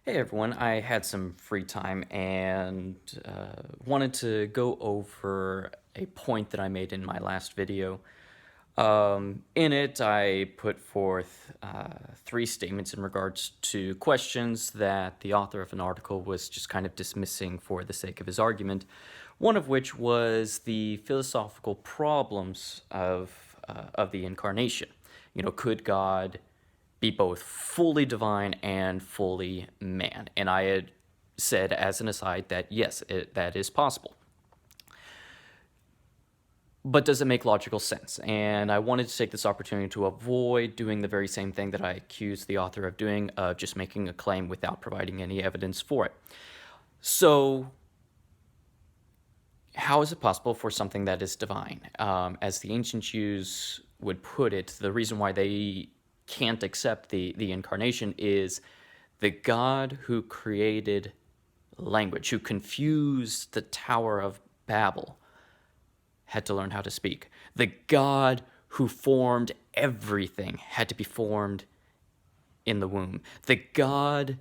Hey everyone, I had some free time and wanted to go over a point that I made in my last video. In it, I put forth three statements in regards to questions that the author of an article was just kind of dismissing for the sake of his argument, one of which was the philosophical problems of the incarnation. Could God be both fully divine and fully man? And I had said as an aside that yes, that is possible. But does it make logical sense? And I wanted to take this opportunity to avoid doing the very same thing that I accused the author of doing, of just making a claim without providing any evidence for it. So, how is it possible for something that is divine? As the ancient Jews would put it, the reason why they can't accept the incarnation is the God who created language, who confused the Tower of Babel, had to learn how to speak. The God who formed everything had to be formed in the womb. The God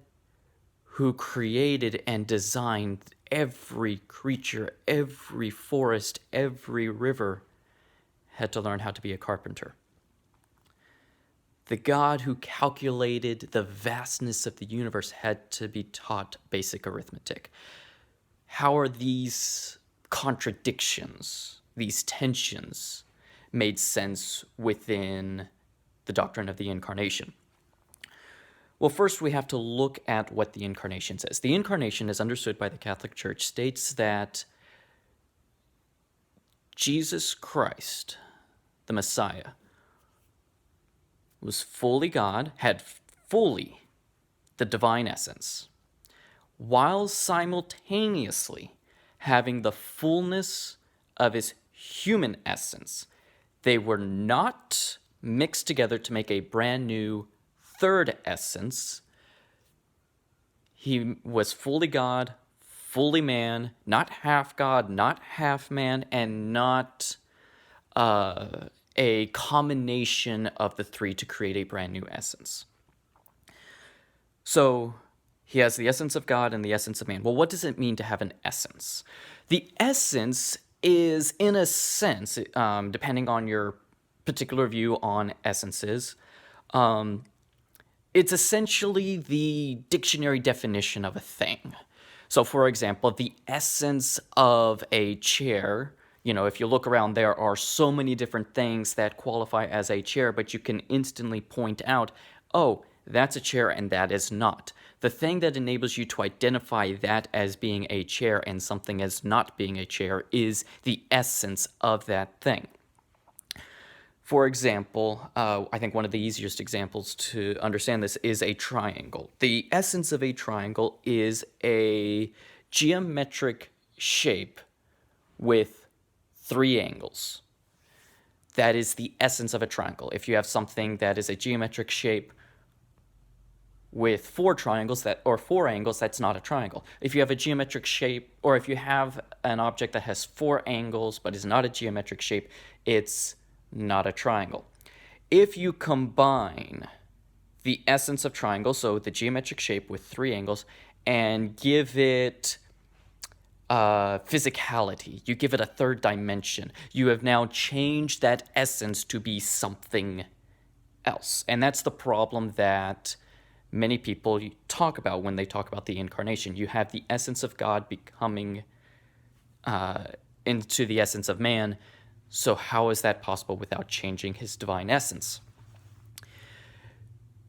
who created and designed every creature, every forest, every river, had to learn how to be a carpenter. The God who calculated the vastness of the universe had to be taught basic arithmetic. How are these contradictions, these tensions, made sense within the doctrine of the incarnation? Well, first we have to look at what the incarnation says. The incarnation, as understood by the Catholic Church, states that Jesus Christ, the Messiah, was fully God, had fully the divine essence, while simultaneously having the fullness of his human essence. They were not mixed together to make a brand new third essence. He was fully God, fully man, not half God, not half man, and not a combination of the three to create a brand new essence. So he has the essence of God and the essence of man. Well, what does it mean to have an essence? The essence is, in a sense, depending on your particular view on essences, it's essentially the dictionary definition of a thing. So, for example, the essence of a chair, if you look around, there are so many different things that qualify as a chair, but you can instantly point out, oh, that's a chair and that is not. The thing that enables you to identify that as being a chair and something as not being a chair is the essence of that thing. For example, I think one of the easiest examples to understand this is a triangle. The essence of a triangle is a geometric shape with three angles. That is the essence of a triangle. If you have something that is a geometric shape with four angles, that's not a triangle. If you have a geometric shape, or if you have an object that has four angles but is not a geometric shape, it's not a triangle. If you combine the essence of triangle, so the geometric shape with three angles, and give it physicality, you give it a third dimension, you have now changed that essence to be something else. And that's the problem that many people talk about when they talk about the incarnation. You have the essence of God becoming into the essence of man. So how is that possible without changing his divine essence?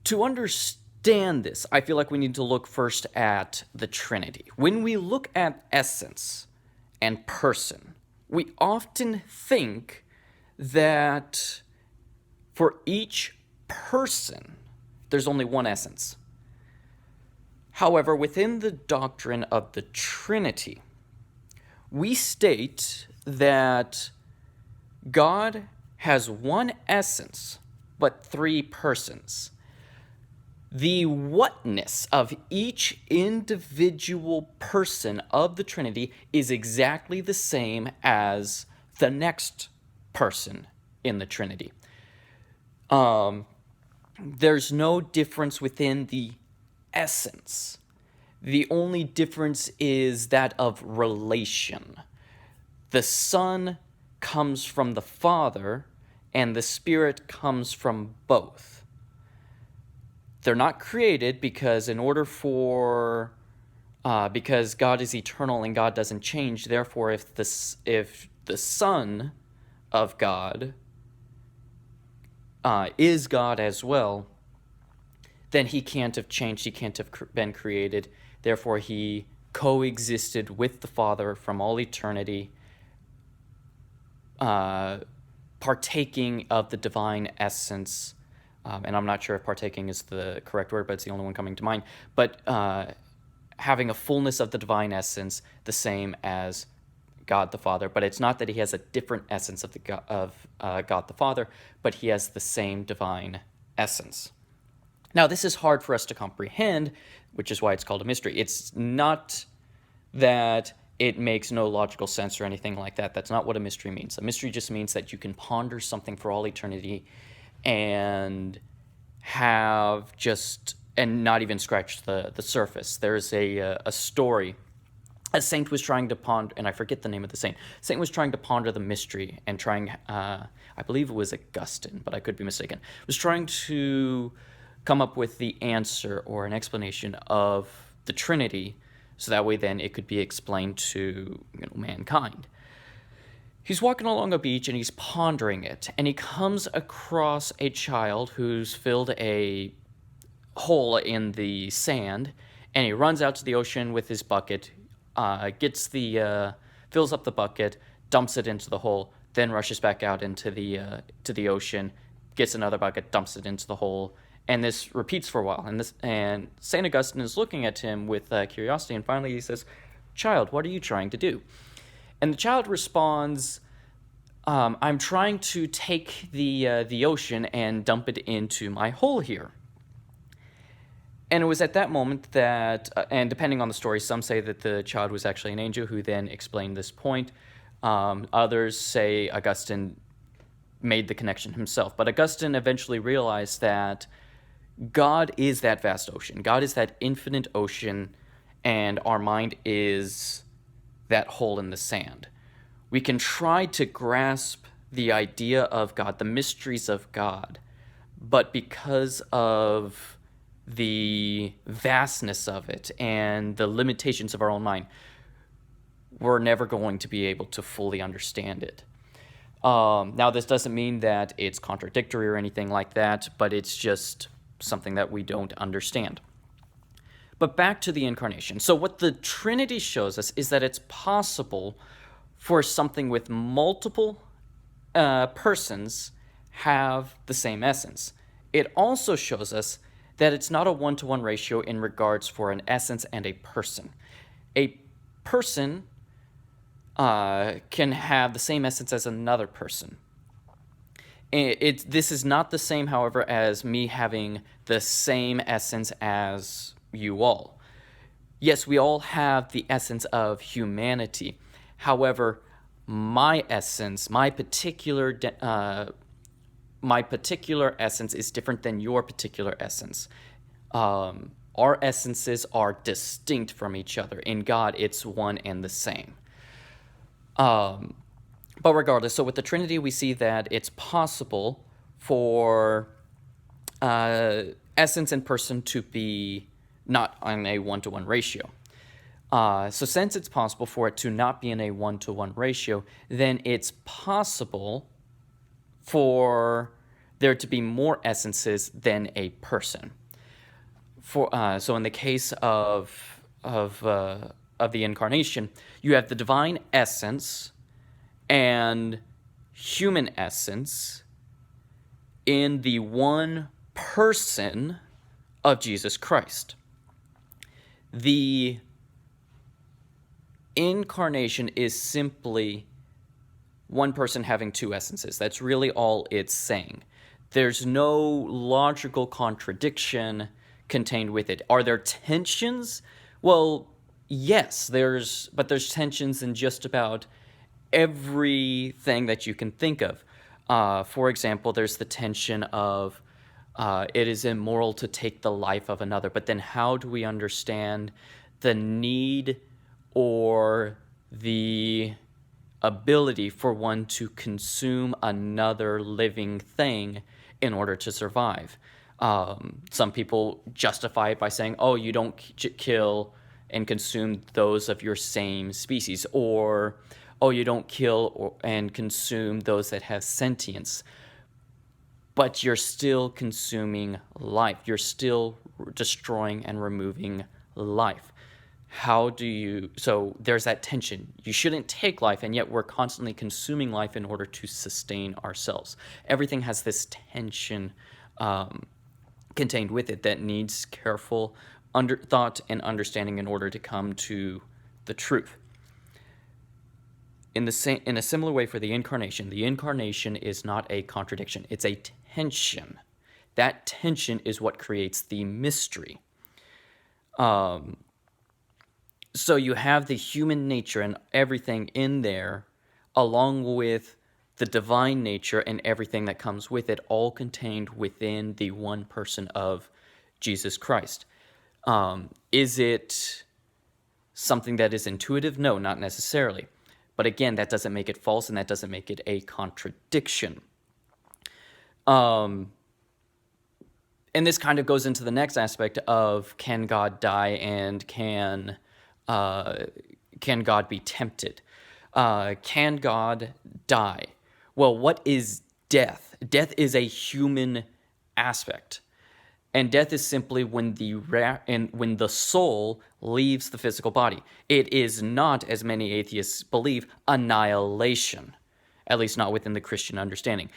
To understand this, I feel like we need to look first at the Trinity. When we look at essence and person, we often think that for each person, there's only one essence. However, within the doctrine of the Trinity, we state that God has one essence, but three persons. The whatness of each individual person of the Trinity is exactly the same as the next person in the Trinity. There's no difference within the essence. The only difference is that of relation. The Son comes from the Father, and the Spirit comes from both. They're not created because because God is eternal and God doesn't change. Therefore, if the Son of God is God as well, then he can't have changed. He can't have been created. Therefore, he coexisted with the Father from all eternity, partaking of the divine essence. And I'm not sure if partaking is the correct word, but it's the only one coming to mind. But having a fullness of the divine essence, the same as God the Father. But it's not that he has a different essence of God the Father, but he has the same divine essence. Now, this is hard for us to comprehend, which is why it's called a mystery. It's not that it makes no logical sense or anything like that. That's not what a mystery means. A mystery just means that you can ponder something for all eternity and not even scratch the surface. There's a story. A saint was trying to ponder, and I forget the name of the saint. Saint was trying to ponder the mystery and I believe it was Augustine, but I could be mistaken, was trying to come up with the answer or an explanation of the Trinity, so that way then it could be explained to mankind. He's walking along a beach and he's pondering it, and he comes across a child who's filled a hole in the sand, and he runs out to the ocean with his bucket, fills up the bucket, dumps it into the hole, then rushes back out into the ocean, gets another bucket, dumps it into the hole, and this repeats for a while. And Saint Augustine is looking at him with curiosity, and finally he says, "Child, what are you trying to do?" And the child responds, "I'm trying to take the ocean and dump it into my hole here." And it was at that moment that, and depending on the story, some say that the child was actually an angel who then explained this point. Others say Augustine made the connection himself. But Augustine eventually realized that God is that vast ocean. God is that infinite ocean, and our mind is that hole in the sand. We can try to grasp the idea of God, the mysteries of God, but because of the vastness of it and the limitations of our own mind, we're never going to be able to fully understand it. Now, this doesn't mean that it's contradictory or anything like that, but it's just something that we don't understand. But back to the incarnation. So what the Trinity shows us is that it's possible for something with multiple persons have the same essence. It also shows us that it's not a one-to-one ratio in regards for an essence and a person. A person can have the same essence as another person. This is not the same, however, as me having the same essence as you all. Yes, we all have the essence of humanity. However, my essence, my particular essence is different than your particular essence. Our essences are distinct from each other. In God, it's one and the same. But regardless, so with the Trinity, we see that it's possible for essence and person to be not on a one-to-one ratio. So since it's possible for it to not be in a one-to-one ratio, then it's possible for there to be more essences than a person. So in the case of the incarnation, you have the divine essence and human essence in the one person of Jesus Christ. The incarnation is simply one person having two essences. That's really all it's saying. There's no logical contradiction contained with it. Are there tensions? Well, yes, there's tensions in just about everything that you can think of. For example, there's the tension of it is immoral to take the life of another. But then how do we understand the need or the ability for one to consume another living thing in order to survive. Some people justify it by saying, oh, you don't kill and consume those of your same species, or, oh, you don't kill and consume those that have sentience. But you're still consuming life. You're still destroying and removing life. So there's that tension. You shouldn't take life, and yet we're constantly consuming life in order to sustain ourselves. Everything has this tension contained with it that needs careful thought and understanding in order to come to the truth. In a similar way for the incarnation is not a contradiction. It's a tension. That tension is what creates the mystery. So you have the human nature and everything in there, along with the divine nature and everything that comes with it, all contained within the one person of Jesus Christ. Is it something that is intuitive? No, not necessarily. But again, that doesn't make it false, and that doesn't make it a contradiction. And this kind of goes into the next aspect of, can God die, and can God be tempted? Can God die? Well, what is death? Death is a human aspect. And death is simply when the soul leaves the physical body. It is not, as many atheists believe, annihilation, at least not within the Christian understanding.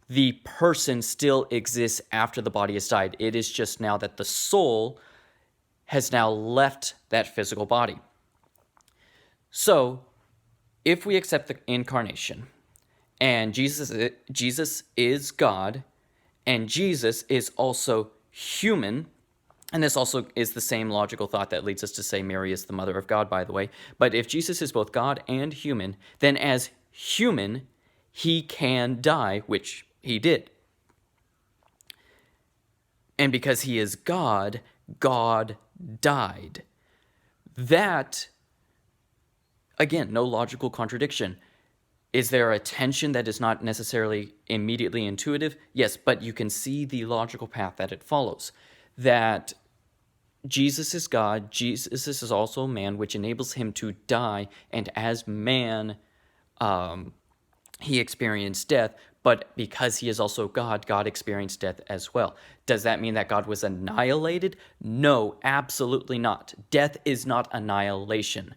The person still exists after the body has died. It is just now that the soul has now left that physical body. So, if we accept the incarnation, and Jesus is God, and Jesus is also human, and this also is the same logical thought that leads us to say Mary is the mother of God, by the way. But if Jesus is both God and human, then as human, he can die, which he did. And because he is God, God died. That, again, no logical contradiction. Is there a tension that is not necessarily immediately intuitive? Yes, but you can see the logical path that it follows. That Jesus is God, Jesus is also man, which enables him to die, and as man, he experienced death, but because he is also God, God experienced death as well. Does that mean that God was annihilated? No, absolutely not. Death is not annihilation.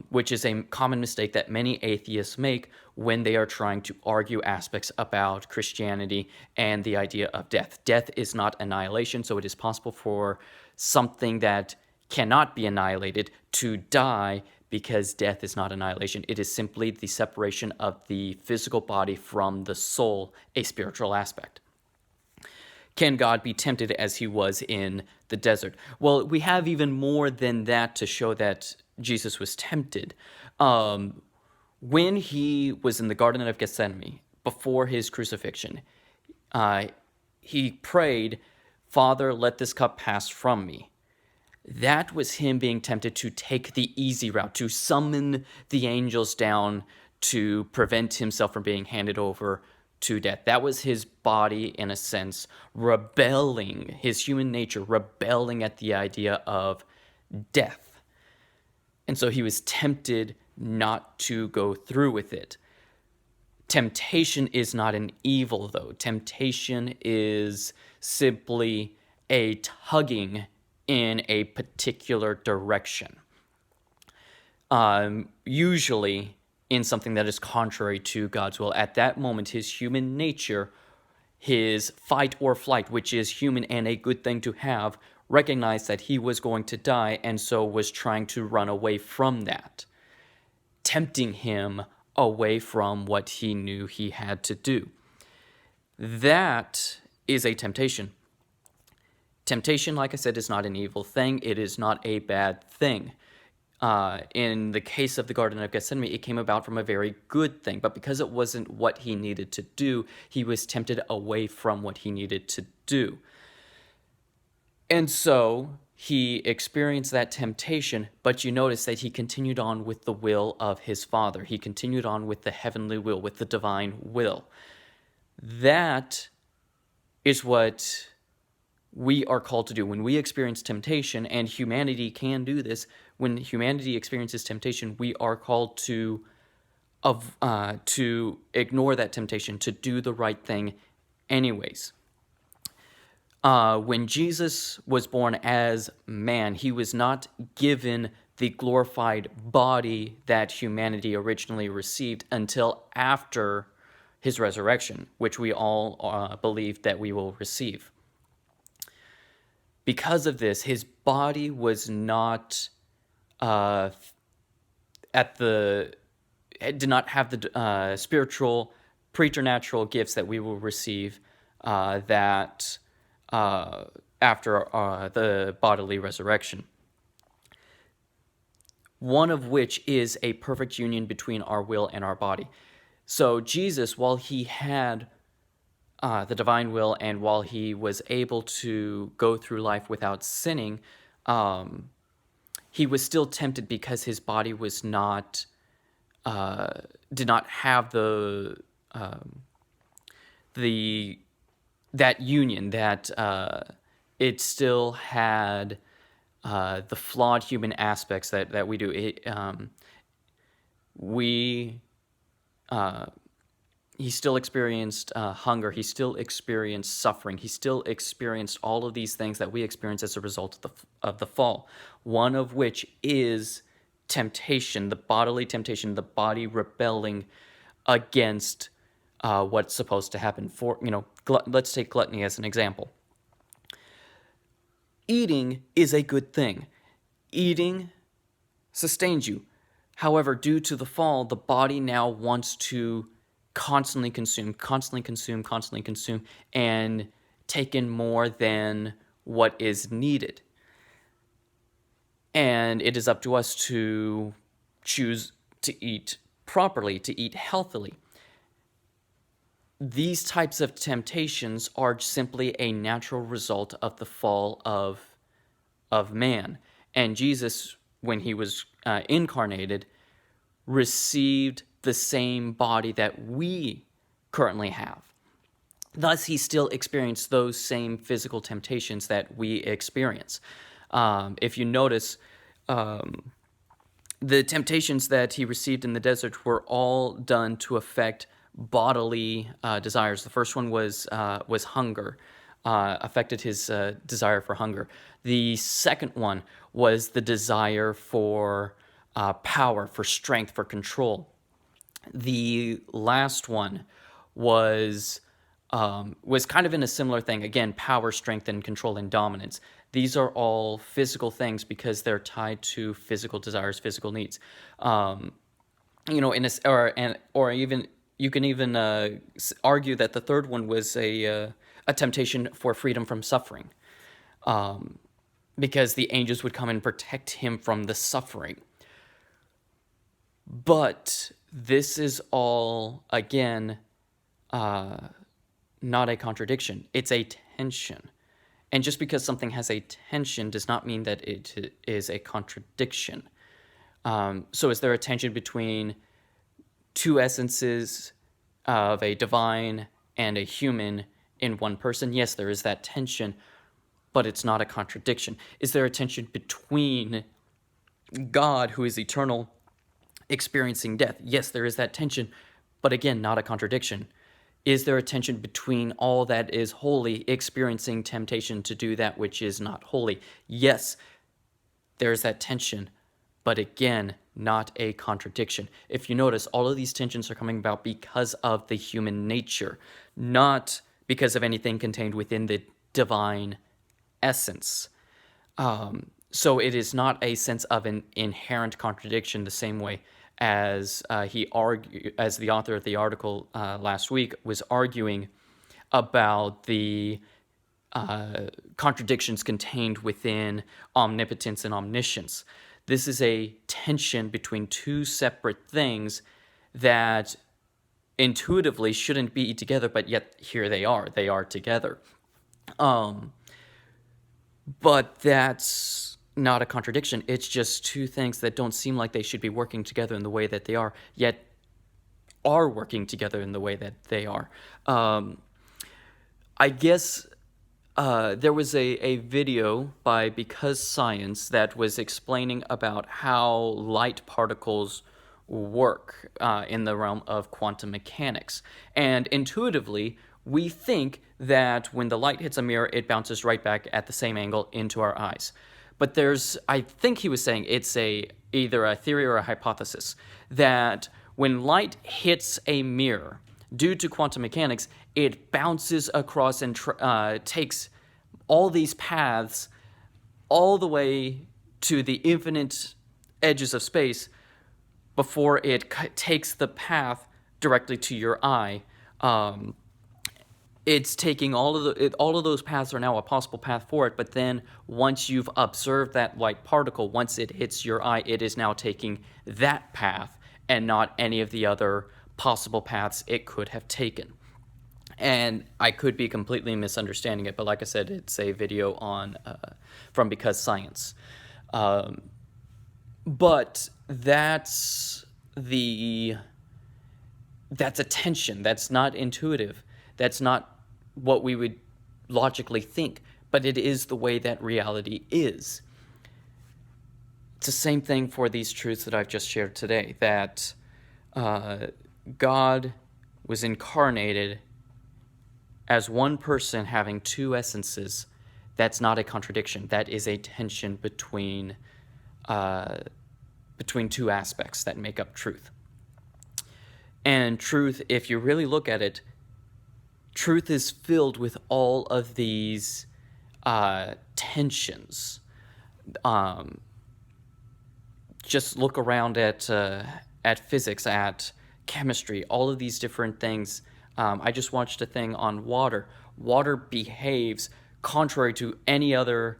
Which is a common mistake that many atheists make when they are trying to argue aspects about Christianity and the idea of death. Death is not annihilation, so it is possible for something that cannot be annihilated to die, because death is not annihilation. It is simply the separation of the physical body from the soul, a spiritual aspect. Can God be tempted as he was in the desert? Well, we have even more than that to show that Jesus was tempted. When he was in the Garden of Gethsemane, before his crucifixion, he prayed, "Father, let this cup pass from me." That was him being tempted to take the easy route, to summon the angels down to prevent himself from being handed over to death. That was his body, in a sense, rebelling, his human nature rebelling at the idea of death. And so he was tempted not to go through with it. Temptation is not an evil, though. Temptation is simply a tugging in a particular direction. Usually in something that is contrary to God's will. At that moment, his human nature, his fight or flight, which is human and a good thing to have, recognized that he was going to die, and so was trying to run away from that, tempting him away from what he knew he had to do. That is a temptation. Temptation, like I said, is not an evil thing. It is not a bad thing. In the case of the Garden of Gethsemane, it came about from a very good thing. But because it wasn't what he needed to do, he was tempted away from what he needed to do. And so he experienced that temptation, but you notice that he continued on with the will of his Father. He continued on with the heavenly will, with the divine will. That is what we are called to do. When we experience temptation, and humanity can do this, when humanity experiences temptation, we are called to ignore that temptation, to do the right thing anyways. When Jesus was born as man, he was not given the glorified body that humanity originally received until after his resurrection, which we all believe that we will receive. Because of this, his body was not did not have the spiritual preternatural gifts that we will receive after the bodily resurrection. One of which is a perfect union between our will and our body. So Jesus, while he had the divine will and while he was able to go through life without sinning, he was still tempted because his body was not did not have that union, that it still had the flawed human aspects that we do. He still experienced hunger. He still experienced suffering. He still experienced all of these things that we experience as a result of the fall. One of which is temptation, the bodily temptation, the body rebelling against what's supposed to happen. Let's take gluttony as an example. Eating is a good thing. Eating sustains you. However, due to the fall, the body now wants to constantly consume, and take in more than what is needed. And it is up to us to choose to eat properly, to eat healthily. These types of temptations are simply a natural result of the fall of man. And Jesus, when he was incarnated, received the same body that we currently have. Thus, he still experienced those same physical temptations that we experience. If you notice, the temptations that he received in the desert were all done to affect bodily desires. The first one was hunger, affected his desire for hunger. The second one was the desire for power, for strength, for control. The last one was kind of in a similar thing. Again, power, strength, and control and dominance. These are all physical things because they're tied to physical desires, physical needs. Or even you can even argue that the third one was a temptation for freedom from suffering, because the angels would come and protect him from the suffering. But this is all, again, not a contradiction. It's a tension. And just because something has a tension does not mean that it is a contradiction. So is there a tension between two essences of a divine and a human in one person? Yes, there is that tension, but it's not a contradiction. Is there a tension between God, who is eternal, experiencing death? Yes, there is that tension, but again, not a contradiction. Is there a tension between all that is holy experiencing temptation to do that which is not holy? Yes, there is that tension, but again, not a contradiction. If you notice, all of these tensions are coming about because of the human nature, not because of anything contained within the divine essence. So it is not a sense of an inherent contradiction the same way as the author of the article last week was arguing about the contradictions contained within omnipotence and omniscience. This is a tension between two separate things that intuitively shouldn't be together, but yet here they are. They are together. But that's not a contradiction. It's just two things that don't seem like they should be working together in the way that they are, yet are working together in the way that they are. I guess there was a video by Because Science that was explaining about how light particles work in the realm of quantum mechanics. And intuitively, we think that when the light hits a mirror, it bounces right back at the same angle into our eyes. But I think he was saying it's either a theory or a hypothesis that when light hits a mirror, due to quantum mechanics, it bounces across and takes all these paths all the way to the infinite edges of space before it takes the path directly to your eye. It's taking all of those paths are now a possible path for it, but then once you've observed that light particle, once it hits your eye, it is now taking that path and not any of the other possible paths it could have taken. And I could be completely misunderstanding it, but like I said, it's a video on from Because Science. But that's a tension. That's not intuitive. That's not what we would logically think, but it is the way that reality is. It's the same thing for these truths that I've just shared today, that God was incarnated as one person having two essences. That's not a contradiction. That is a tension between two aspects that make up truth. And truth, if you really look at it, truth is filled with all of these tensions. Just look around at physics, at chemistry, all of these different things. I just watched a thing on water. Water behaves contrary to any other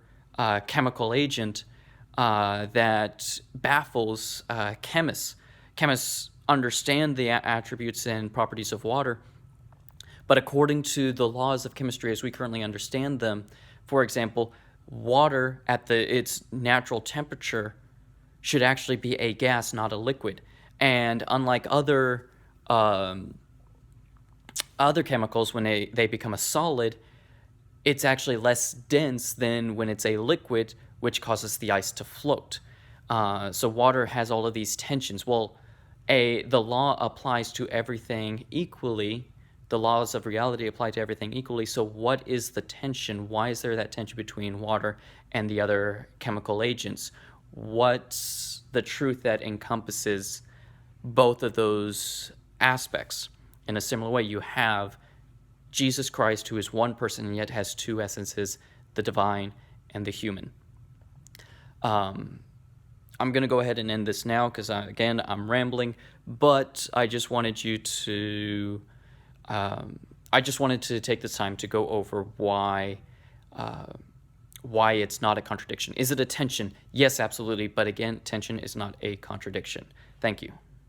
chemical agent that baffles chemists. Chemists understand the attributes and properties of water, but according to the laws of chemistry as we currently understand them, for example, water at its natural temperature should actually be a gas, not a liquid. And unlike other chemicals, when they become a solid, it's actually less dense than when it's a liquid, which causes the ice to float. So water has all of these tensions. Well, the law applies to everything equally. The laws of reality apply to everything equally. So what is the tension? Why is there that tension between water and the other chemical agents? What's the truth that encompasses both of those aspects? In a similar way, you have Jesus Christ, who is one person and yet has two essences, the divine and the human. I'm going to go ahead and end this now because, again, I'm rambling, but I just wanted to take this time to go over why it's not a contradiction. Is it a tension? Yes, absolutely, but again, tension is not a contradiction. Thank you.